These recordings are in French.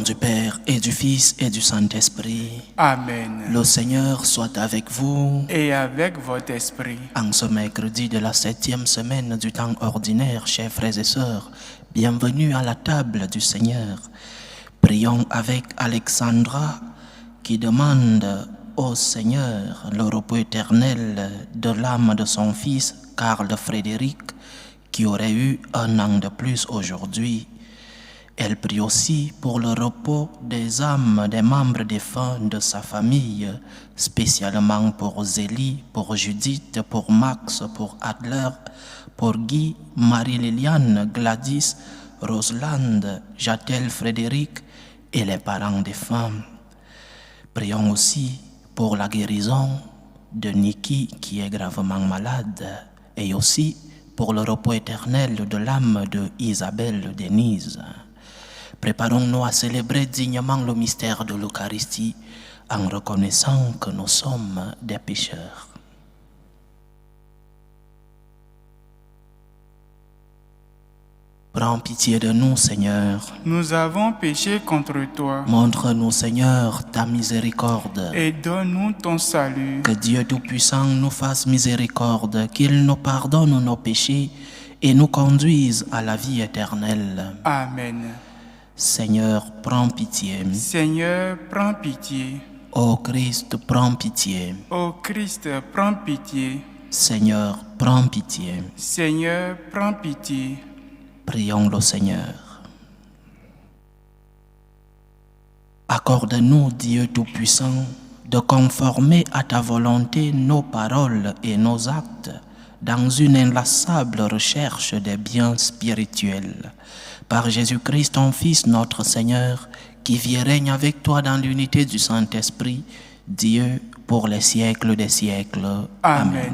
du Père et du Fils et du Saint-Esprit. Amen. Le Seigneur soit avec vous. Et avec votre esprit. En ce mercredi de la 7e semaine du temps ordinaire, chers frères et sœurs, bienvenue à la table du Seigneur. Prions avec Alexandra qui demande au Seigneur le repos éternel de l'âme de son fils Karl Frédéric qui aurait eu 1 an de plus aujourd'hui. Elle prie aussi pour le repos des âmes des membres défunts de sa famille, spécialement pour Zélie, pour Judith, pour Max, pour Adler, pour Guy, Marie-Liliane, Gladys, Roselande, Jatel, Frédéric et les parents défunts. Prions aussi pour la guérison de Niki qui est gravement malade et aussi pour le repos éternel de l'âme de Isabelle Denise. Préparons-nous à célébrer dignement le mystère de l'Eucharistie en reconnaissant que nous sommes des pécheurs. Prends pitié de nous, Seigneur. Nous avons péché contre toi. Montre-nous, Seigneur, ta miséricorde. Et donne-nous ton salut. Que Dieu Tout-Puissant nous fasse miséricorde, qu'il nous pardonne nos péchés et nous conduise à la vie éternelle. Amen. Seigneur, prends pitié. Seigneur, prends pitié. Ô Christ, prends pitié. Ô Christ, prends pitié. Seigneur, prends pitié. Seigneur, prends pitié. Prions le Seigneur. Accorde-nous, Dieu Tout-Puissant, de conformer à ta volonté nos paroles et nos actes dans une inlassable recherche des biens spirituels. Par Jésus-Christ, ton Fils, notre Seigneur, qui vit et règne avec toi dans l'unité du Saint-Esprit, Dieu, pour les siècles des siècles. Amen.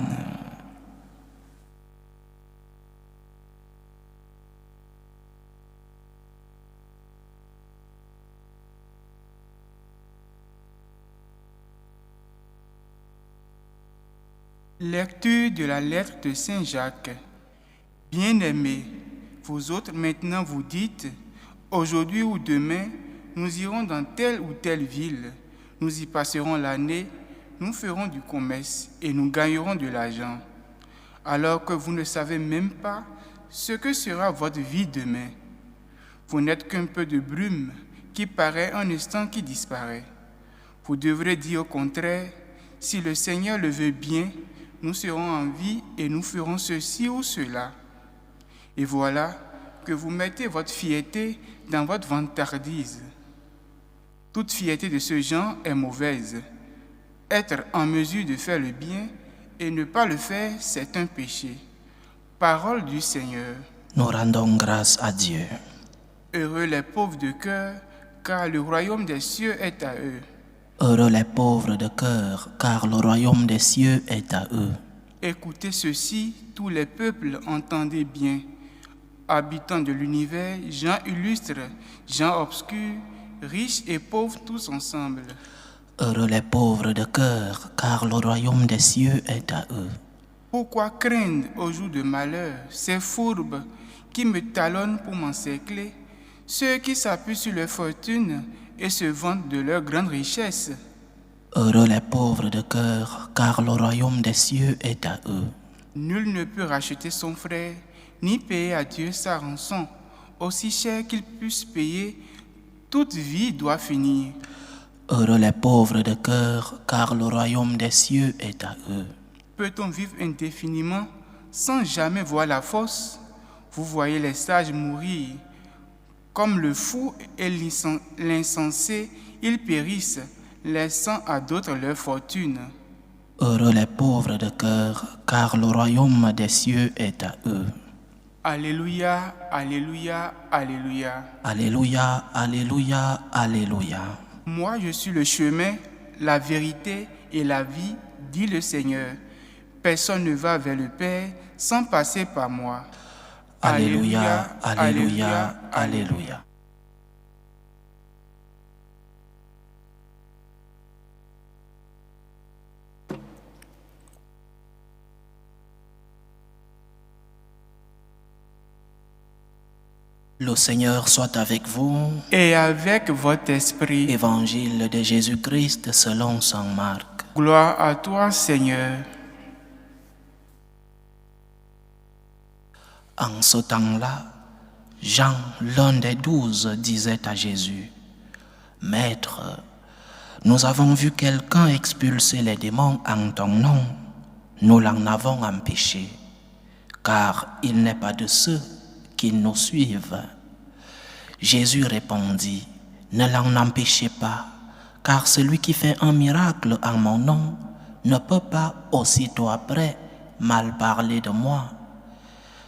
Lecture de la lettre de Saint Jacques. Bien-aimés, vous autres maintenant vous dites, aujourd'hui ou demain, nous irons dans telle ou telle ville, nous y passerons l'année, nous ferons du commerce et nous gagnerons de l'argent, alors que vous ne savez même pas ce que sera votre vie demain. Vous n'êtes qu'un peu de brume qui paraît un instant qui disparaît. Vous devrez dire au contraire, si le Seigneur le veut bien, nous serons en vie et nous ferons ceci ou cela. Et voilà que vous mettez votre fierté dans votre vantardise. Toute fierté de ce genre est mauvaise. Être en mesure de faire le bien et ne pas le faire, c'est un péché. Parole du Seigneur. Nous rendons grâce à Dieu. Heureux les pauvres de cœur, car le royaume des cieux est à eux. Heureux les pauvres de cœur, car le royaume des cieux est à eux. Écoutez ceci, tous les peuples, entendez bien. Habitants de l'univers, gens illustres, gens obscurs, riches et pauvres tous ensemble. Heureux les pauvres de cœur, car le royaume des cieux est à eux. Pourquoi craindre au jour de malheur ces fourbes qui me talonnent pour m'encercler, ceux qui s'appuient sur leur fortune et se vantent de leur grande richesse? Heureux les pauvres de cœur, car le royaume des cieux est à eux. Nul ne peut racheter son frère, ni payer à Dieu sa rançon. Aussi cher qu'il puisse payer, toute vie doit finir. Heureux les pauvres de cœur, car le royaume des cieux est à eux. Peut-on vivre indéfiniment sans jamais voir la fosse? Vous voyez les sages mourir. Comme le fou et l'insensé, ils périssent, laissant à d'autres leur fortune. Heureux les pauvres de cœur, car le royaume des cieux est à eux. Alléluia, alléluia, alléluia. Alléluia, alléluia, alléluia. Moi, je suis le chemin, la vérité et la vie, dit le Seigneur. Personne ne va vers le Père sans passer par moi. Alléluia, alléluia, alléluia. Le Seigneur soit avec vous. et avec votre esprit. Évangile de Jésus-Christ selon saint Marc. Gloire à toi, Seigneur. En ce temps-là, Jean, l'un des 12, disait à Jésus, « Maître, nous avons vu quelqu'un expulser les démons en ton nom. Nous l'en avons empêché, car il n'est pas de ceux qui nous suivent. » Jésus répondit, « Ne l'en empêchez pas, car celui qui fait un miracle en mon nom ne peut pas aussitôt après mal parler de moi.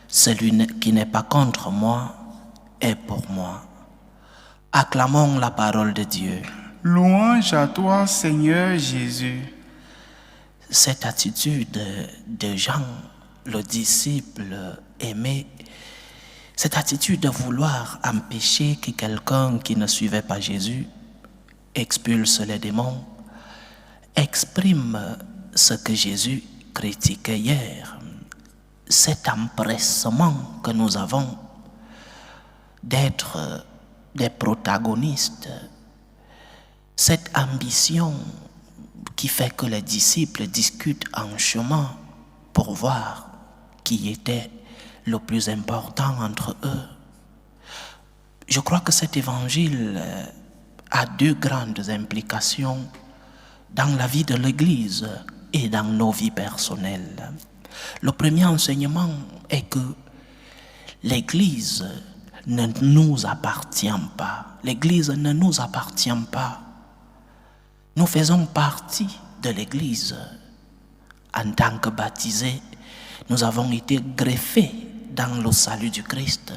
Celui qui n'est pas contre moi est pour moi. » Acclamons la parole de Dieu. Louange à toi, Seigneur Jésus. Cette attitude de Jean, le disciple aimé, cette attitude de vouloir empêcher que quelqu'un qui ne suivait pas Jésus expulse les démons, exprime ce que Jésus critiquait hier, cet empressement que nous avons d'être des protagonistes, cette ambition qui fait que les disciples discutent en chemin pour voir qui était le plus important entre eux. Je crois que cet évangile a deux grandes implications dans la vie de l'Église et dans nos vies personnelles. Le premier enseignement est que l'Église ne nous appartient pas. L'Église ne nous appartient pas. Nous faisons partie de l'Église. En tant que baptisés, nous avons été greffés dans le salut du Christ.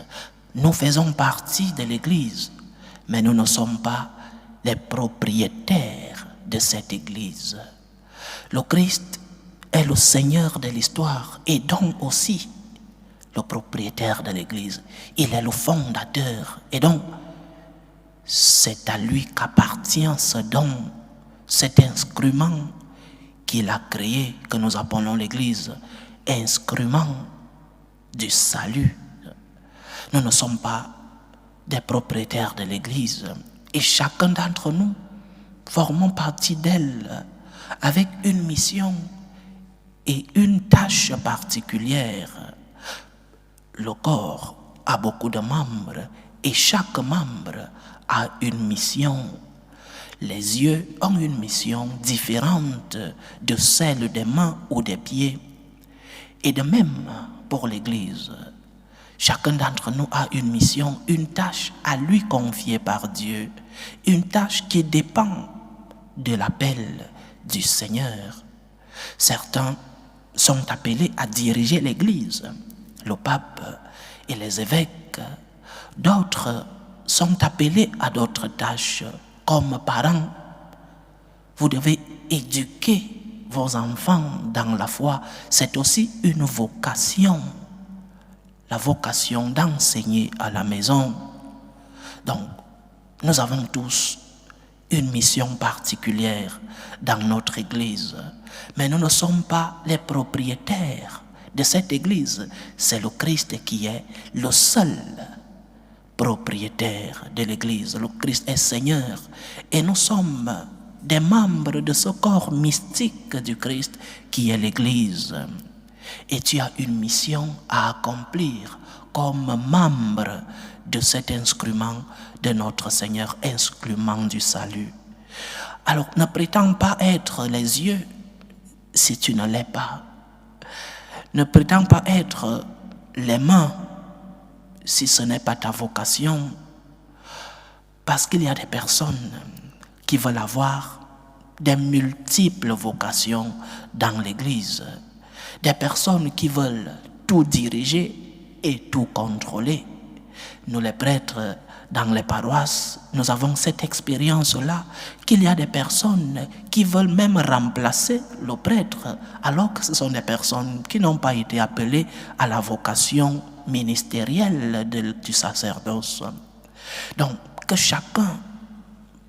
Nous faisons partie de l'Église, mais nous ne sommes pas les propriétaires de cette Église. Le Christ est le Seigneur de l'histoire et donc aussi le propriétaire de l'Église. Il est le fondateur et donc c'est à lui qu'appartient ce don, cet instrument qu'il a créé, que nous appelons l'Église, instrument du salut. Nous ne sommes pas des propriétaires de l'Église et chacun d'entre nous formons partie d'elle avec une mission et une tâche particulière. Le corps a beaucoup de membres et chaque membre a une mission. Les yeux ont une mission différente de celle des mains ou des pieds. Et de même pour l'Église. Chacun d'entre nous a une mission, une tâche à lui confiée par Dieu. Une tâche qui dépend de l'appel du Seigneur. Certains sont appelés à diriger l'Église, le pape et les évêques. D'autres sont appelés à d'autres tâches, comme parents. Vous devez éduquer vos enfants dans la foi. C'est aussi une vocation, la vocation d'enseigner à la maison. Donc, nous avons tous une mission particulière dans notre Église, mais nous ne sommes pas les propriétaires de cette Église. C'est le Christ qui est le seul propriétaire de l'Église. Le Christ est Seigneur et nous sommes des membres de ce corps mystique du Christ qui est l'Église. Et tu as une mission à accomplir comme membre de cet instrument de notre Seigneur, instrument du salut. Alors ne prétends pas être les yeux si tu ne l'es pas. Ne prétends pas être les mains si ce n'est pas ta vocation. Parce qu'il y a des personnes qui veulent avoir des multiples vocations dans l'Église. Des personnes qui veulent tout diriger et tout contrôler. Nous les prêtres dans les paroisses, nous avons cette expérience-là, qu'il y a des personnes qui veulent même remplacer le prêtre, alors que ce sont des personnes qui n'ont pas été appelées à la vocation ministérielle du sacerdoce. Donc, que chacun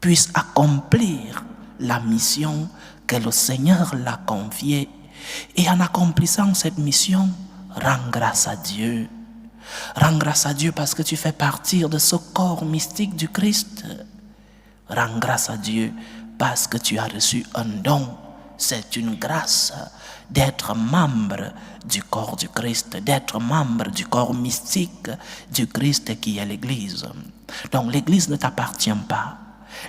puisse accomplir la mission que le Seigneur l'a confiée. Et en accomplissant cette mission, rends grâce à Dieu. Rends grâce à Dieu parce que tu fais partie de ce corps mystique du Christ. Rends grâce à Dieu parce que tu as reçu un don. C'est une grâce d'être membre du corps du Christ, d'être membre du corps mystique du Christ qui est l'Église. Donc l'Église ne t'appartient pas.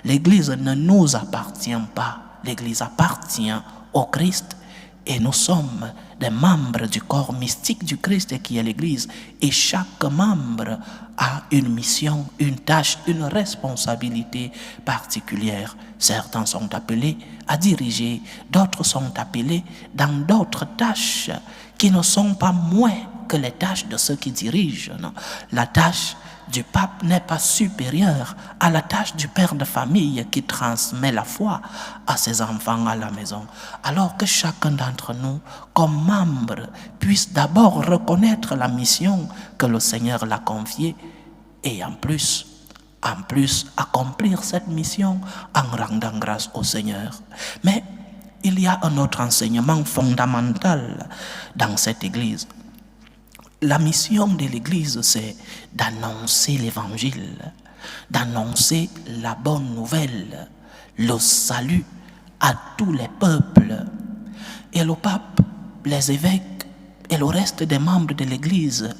L'Église ne nous appartient pas. L'Église appartient au Christ et nous sommes des membres du corps mystique du Christ qui est l'Église. Et chaque membre a une mission, une tâche, une responsabilité particulière. Certains sont appelés à diriger, d'autres sont appelés dans d'autres tâches qui ne sont pas moins que les tâches de ceux qui dirigent. Non. La tâche du pape n'est pas supérieure à la tâche du père de famille qui transmet la foi à ses enfants à la maison. Alors que chacun d'entre nous, comme membre, puisse d'abord reconnaître la mission que le Seigneur l'a confiée et en plus accomplir cette mission en rendant grâce au Seigneur. Mais il y a un autre enseignement fondamental dans cette Église. La mission de l'Église, c'est d'annoncer l'Évangile, d'annoncer la bonne nouvelle, le salut à tous les peuples. Et le pape, les évêques et le reste des membres de l'Église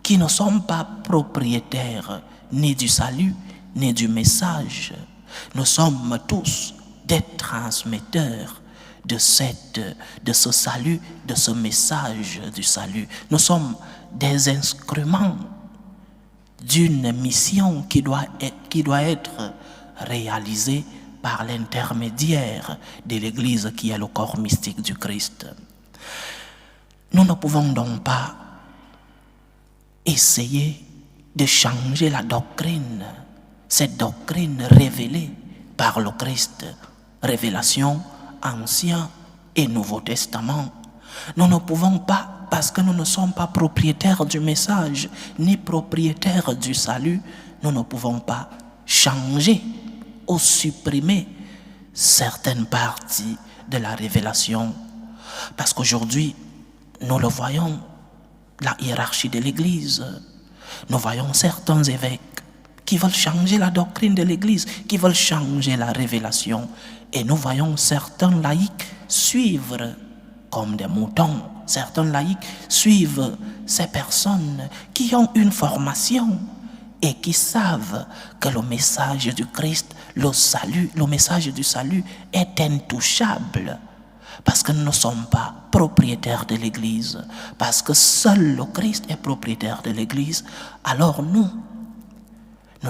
qui ne sont pas propriétaires ni du salut, ni du message, nous sommes tous des transmetteurs de ce salut, de ce message du salut. Nous sommes des instruments d'une mission qui doit être réalisée par l'intermédiaire de l'Église qui est le corps mystique du Christ. Nous ne pouvons donc pas essayer de changer la doctrine, cette doctrine révélée par le Christ, révélation Ancien et Nouveau Testament. Nous ne pouvons pas, parce que nous ne sommes pas propriétaires du message, ni propriétaires du salut, nous ne pouvons pas changer ou supprimer certaines parties de la révélation. Parce qu'aujourd'hui, nous le voyons, la hiérarchie de l'Église, nous voyons certains évêques qui veulent changer la doctrine de l'Église, qui veulent changer la révélation. Et nous voyons certains laïcs suivre comme des moutons. Certains laïcs suivent ces personnes qui ont une formation et qui savent que le message du Christ, le salut, le message du salut est intouchable. Parce que nous ne sommes pas propriétaires de l'Église. Parce que seul le Christ est propriétaire de l'Église. Alors nous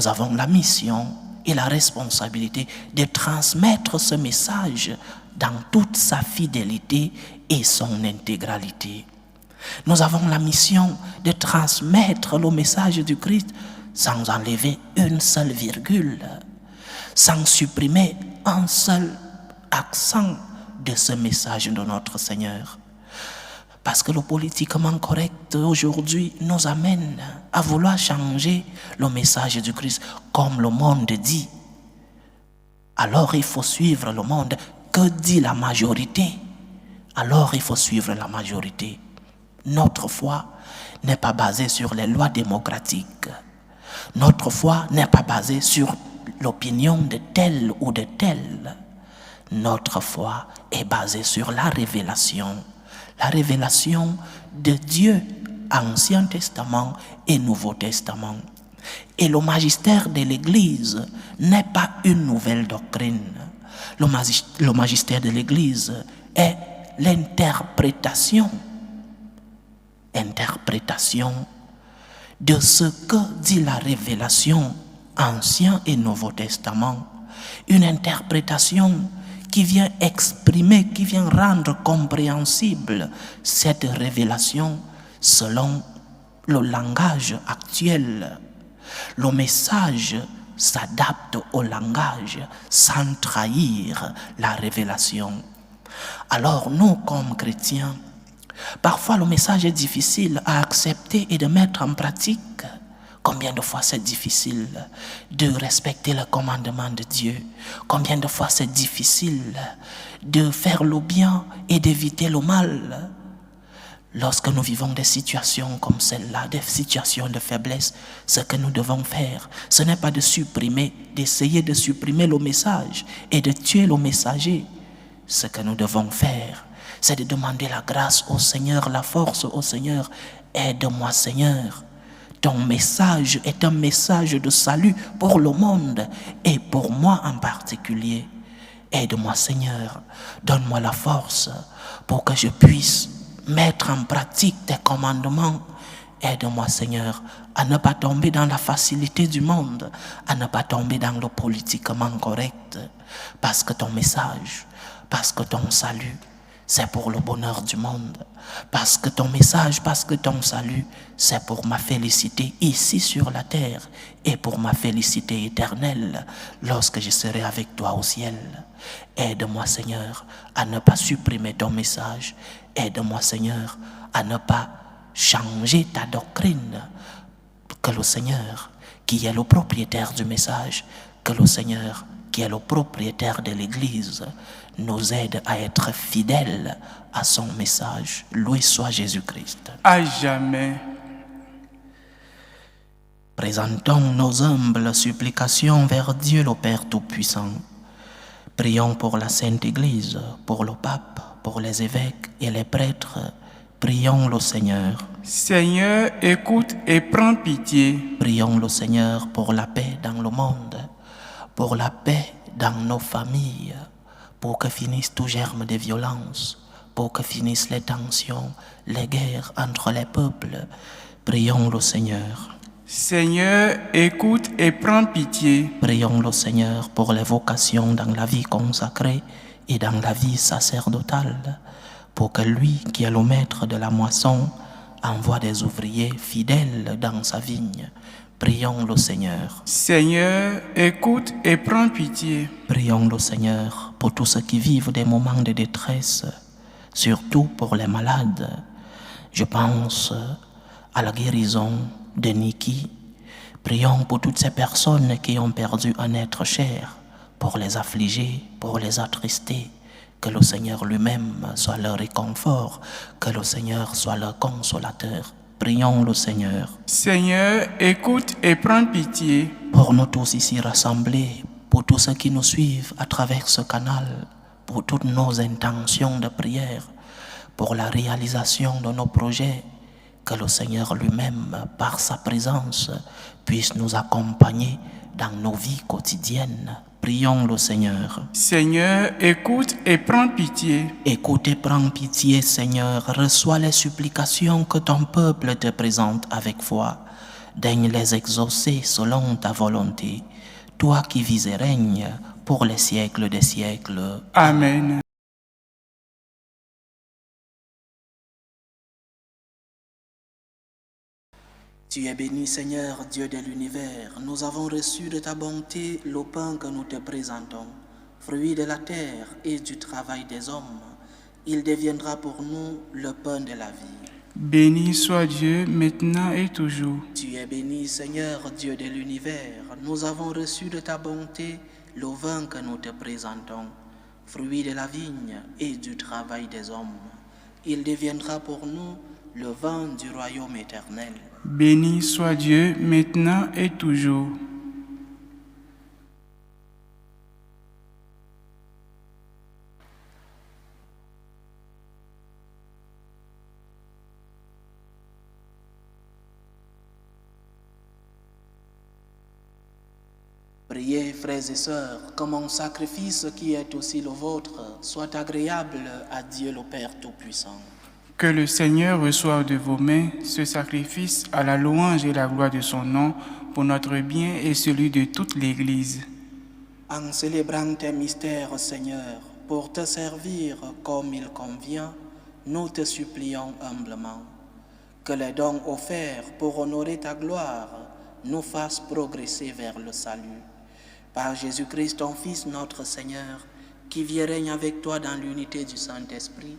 avons la mission et la responsabilité de transmettre ce message dans toute sa fidélité et son intégralité. Nous avons la mission de transmettre le message du Christ sans enlever une seule virgule, sans supprimer un seul accent de ce message de notre Seigneur. Parce que le politiquement correct aujourd'hui nous amène à vouloir changer le message du Christ comme le monde dit. Alors il faut suivre le monde. Que dit la majorité? Alors il faut suivre la majorité. Notre foi n'est pas basée sur les lois démocratiques. Notre foi n'est pas basée sur l'opinion de tel ou de tel. Notre foi est basée sur la révélation de Dieu, Ancien Testament et Nouveau Testament. Et le magistère de l'Église n'est pas une nouvelle doctrine. Le magistère de l'Église est l'interprétation de ce que dit la révélation Ancien et Nouveau Testament. Une interprétation qui vient exprimer, qui vient rendre compréhensible cette révélation selon le langage actuel. Le message s'adapte au langage sans trahir la révélation. Alors nous, comme chrétiens, parfois le message est difficile à accepter et de mettre en pratique. Combien de fois c'est difficile de respecter le commandement de Dieu? Combien de fois c'est difficile de faire le bien et d'éviter le mal? Lorsque nous vivons des situations comme celle-là, des situations de faiblesse, ce que nous devons faire, ce n'est pas d'essayer de supprimer le message et de tuer le messager. Ce que nous devons faire, c'est de demander la grâce au Seigneur, la force au Seigneur. Aide-moi, Seigneur. Ton message est un message de salut pour le monde et pour moi en particulier. Aide-moi, Seigneur. Donne-moi la force pour que je puisse mettre en pratique tes commandements. Aide-moi, Seigneur, à ne pas tomber dans la facilité du monde, à ne pas tomber dans le politiquement correct, parce que ton message, parce que ton salut, c'est pour le bonheur du monde. Parce que ton message, parce que ton salut, c'est pour ma félicité ici sur la terre et pour ma félicité éternelle lorsque je serai avec toi au ciel. Aide-moi, Seigneur, à ne pas supprimer ton message. Aide-moi, Seigneur, à ne pas changer ta doctrine. Que le Seigneur, qui est le propriétaire du message, que le Seigneur, qui est le propriétaire de l'Église, nous aide à être fidèles à son message. Loué soit Jésus-Christ. À jamais. Présentons nos humbles supplications vers Dieu le Père Tout-Puissant. Prions pour la Sainte Église, pour le pape, pour les évêques et les prêtres. Prions le Seigneur. Seigneur, écoute et prends pitié. Prions le Seigneur pour la paix dans le monde, pour la paix dans nos familles, pour que finisse tout germe de violence, pour que finissent les tensions, les guerres entre les peuples. Prions le Seigneur. Seigneur, écoute et prends pitié. Prions le Seigneur pour les vocations dans la vie consacrée et dans la vie sacerdotale, pour que lui, qui est le maître de la moisson, envoie des ouvriers fidèles dans sa vigne. Prions le Seigneur. Seigneur, écoute et prends pitié. Prions le Seigneur pour tous ceux qui vivent des moments de détresse, surtout pour les malades. Je pense à la guérison de Niki. Prions pour toutes ces personnes qui ont perdu un être cher, pour les affligés, pour les attrister. Que le Seigneur lui-même soit leur réconfort, que le Seigneur soit leur consolateur. Prions le Seigneur. Seigneur, écoute et prends pitié. Pour nous tous ici rassemblés, pour tous ceux qui nous suivent à travers ce canal, pour toutes nos intentions de prière, pour la réalisation de nos projets, que le Seigneur lui-même, par sa présence, puisse nous accompagner dans nos vies quotidiennes. Prions le Seigneur. Seigneur, écoute et prends pitié. Écoute et prends pitié, Seigneur. Reçois les supplications que ton peuple te présente avec foi. Daigne les exaucer selon ta volonté. Toi qui vis et règnes pour les siècles des siècles. Amen. Tu es béni, Seigneur, Dieu de l'univers. Nous avons reçu de ta bonté le pain que nous te présentons, fruit de la terre et du travail des hommes. Il deviendra pour nous le pain de la vie. Béni soit Dieu, maintenant et toujours. Tu es béni, Seigneur, Dieu de l'univers. Nous avons reçu de ta bonté le vin que nous te présentons, fruit de la vigne et du travail des hommes. Il deviendra pour nous le vin du royaume éternel. Béni soit Dieu, maintenant et toujours. Priez, frères et sœurs, que mon sacrifice qui est aussi le vôtre soit agréable à Dieu le Père Tout-Puissant. Que le Seigneur reçoive de vos mains ce sacrifice à la louange et la gloire de son nom pour notre bien et celui de toute l'Église. En célébrant tes mystères, Seigneur, pour te servir comme il convient, nous te supplions humblement. Que les dons offerts pour honorer ta gloire nous fassent progresser vers le salut. Par Jésus-Christ, ton Fils, notre Seigneur, qui vit et règne avec toi dans l'unité du Saint-Esprit,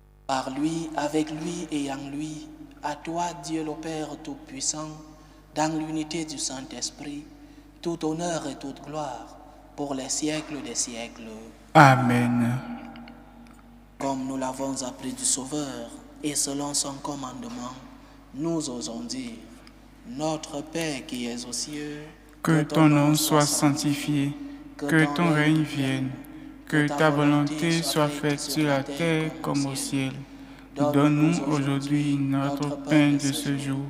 Par lui, avec lui et en lui, à toi, Dieu le Père Tout-Puissant, dans l'unité du Saint-Esprit, tout honneur et toute gloire, pour les siècles des siècles. Amen. Comme nous l'avons appris du Sauveur, et selon son commandement, nous osons dire, Notre Père qui es aux cieux, Que ton nom soit sanctifié, que ton règne vienne, que ta volonté soit faite sur la terre comme au ciel. Donne-nous aujourd'hui notre pain de ce jour.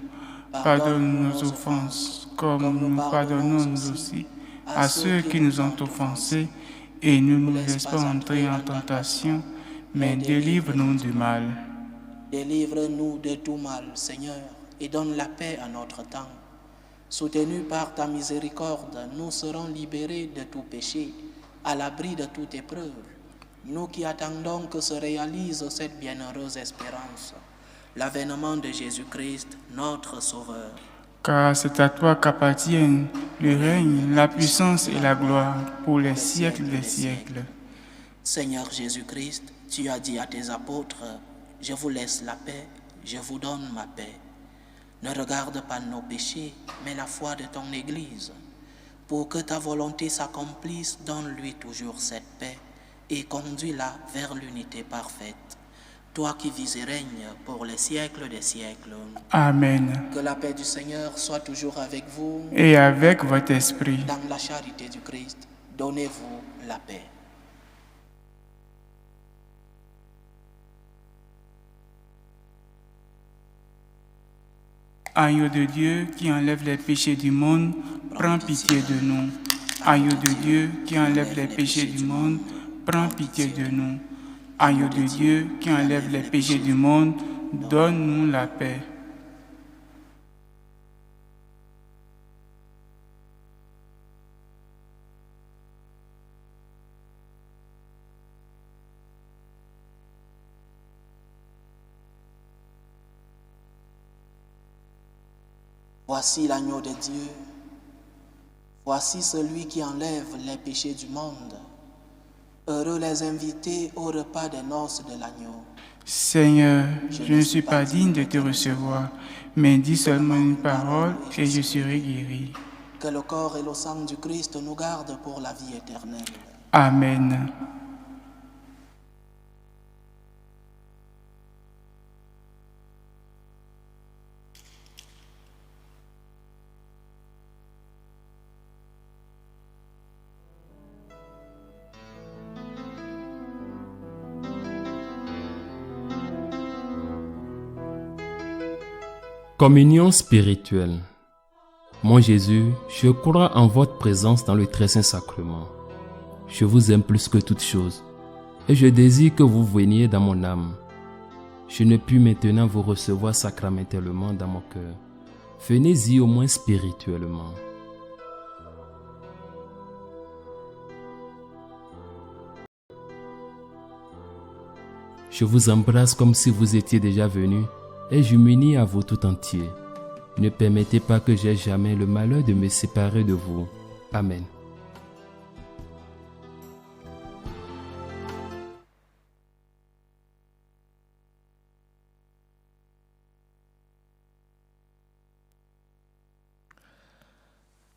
Pardonne nos offenses, comme nous pardonnons nous aussi à ceux qui nous ont offensés, et ne nous laisse pas entrer en tentation, mais délivre-nous du mal. Délivre-nous de tout mal, Seigneur, et donne la paix à notre temps. Soutenus par ta miséricorde, nous serons libérés de tout péché, à l'abri de toute épreuve. Nous qui attendons que se réalise cette bienheureuse espérance, l'avènement de Jésus-Christ, notre Sauveur. Car c'est à toi qu'appartiennent le règne, la puissance et la gloire pour les siècles des siècles. Seigneur Jésus-Christ, tu as dit à tes apôtres, « Je vous laisse la paix, je vous donne ma paix. » Ne regarde pas nos péchés, mais la foi de ton Église. Pour que ta volonté s'accomplisse, donne-lui toujours cette paix et conduis-la vers l'unité parfaite. Toi qui vis et règnes pour les siècles des siècles. Amen. Que la paix du Seigneur soit toujours avec vous. Et avec votre esprit. Dans la charité du Christ, donnez-vous la paix. Agneau de Dieu qui enlève les péchés du monde, prends pitié de nous. Agneau de Dieu qui enlève les péchés du monde, prends pitié de nous. Agneau de Dieu qui enlève les péchés du monde, donne-nous la paix. Voici l'agneau de Dieu. Voici celui qui enlève les péchés du monde. Heureux les invités au repas des noces de l'agneau. Seigneur, je ne suis pas digne de te recevoir, mais dis seulement une parole et je serai guéri. Que le corps et le sang du Christ nous gardent pour la vie éternelle. Amen. Communion spirituelle. Mon Jésus, je crois en votre présence dans le très saint sacrement. Je vous aime plus que toute chose et je désire que vous veniez dans mon âme. Je ne puis maintenant vous recevoir sacramentellement dans mon cœur. Venez-y au moins spirituellement. Je vous embrasse comme si vous étiez déjà venu et je m'unis à vous tout entier. Ne permettez pas que j'aie jamais le malheur de me séparer de vous. Amen.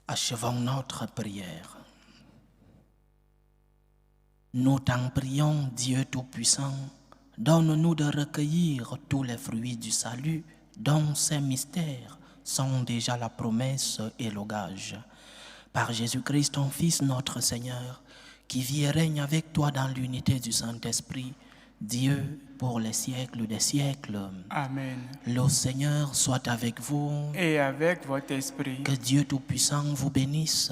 Achevons notre prière. Nous t'en prions, Dieu Tout-Puissant, donne-nous de recueillir tous les fruits du salut dont ces mystères sont déjà la promesse et le gage. Par Jésus-Christ, ton Fils, notre Seigneur, qui vit et règne avec toi dans l'unité du Saint-Esprit, Dieu pour les siècles des siècles. Amen. Le Seigneur soit avec vous. Et avec votre esprit. Que Dieu Tout-Puissant vous bénisse,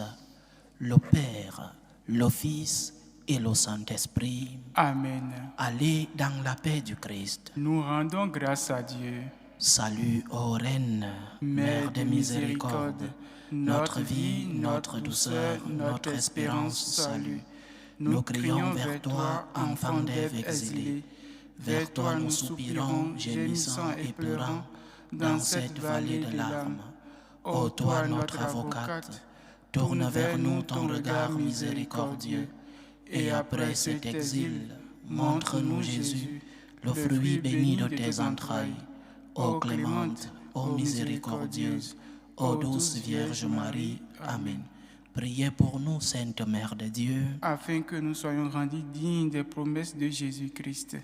le Père, le Fils et le Saint-Esprit. Amen. Allez dans la paix du Christ. Nous rendons grâce à Dieu. Salut, ô Reine, Mère de miséricorde, notre vie, notre douceur, notre espérance, salut. Nous crions vers toi, enfant d'Ève exilé. Vers toi nous soupirons, gémissant et pleurant, dans cette vallée de larmes. Ô toi, notre avocate, tourne vers nous ton regard miséricordieux, et après cet exil, montre-nous Jésus, le fruit béni de tes entrailles. Ô clémente, ô miséricordieuse, ô douce Vierge Marie. Amen. Priez pour nous, Sainte Mère de Dieu, afin que nous soyons rendus dignes des promesses de Jésus-Christ.